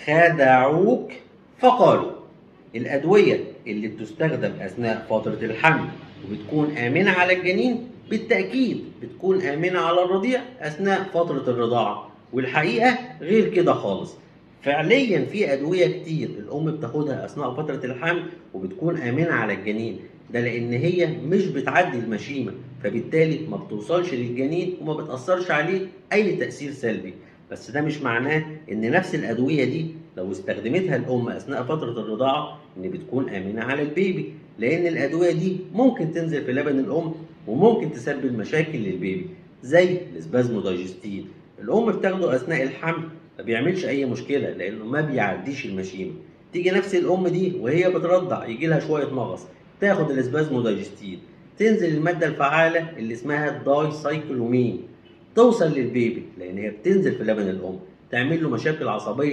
خدعوك فقالوا. الأدوية اللي بتستخدم أثناء فترة الحمل وبتكون آمنة على الجنين بالتأكيد بتكون آمنة على الرضيع أثناء فترة الرضاعة، والحقيقة غير كده خالص. فعليا في أدوية كتير الأم بتاخدها أثناء فترة الحمل وبتكون آمنة على الجنين، ده لأن هي مش بتعدي المشيمة، فبالتالي ما بتوصلش للجنين وما بتأثرش عليه أي تأثير سلبي. بس ده مش معناه إن نفس الأدوية دي لو استخدمتها الأم أثناء فترة الرضاعة إن بتكون آمنة على البيبي، لأن الأدوية دي ممكن تنزل في لبن الأم وممكن تسبب مشاكل للبيبي زي الاسبازمودايجستين. الأم بتاخده أثناء الحمل ما بيعملش أي مشكلة لأنه ما بيعديش المشيمة. تيجي نفس الأم دي وهي بترضع يجي لها شوية مغص تاخد الاسبازمودايجستين، تنزل المادة الفعالة اللي اسمها الداي سايكلومين توصل للبيبي لأن هي بتنزل في لبن الأم تعمل له مشاكل عصبية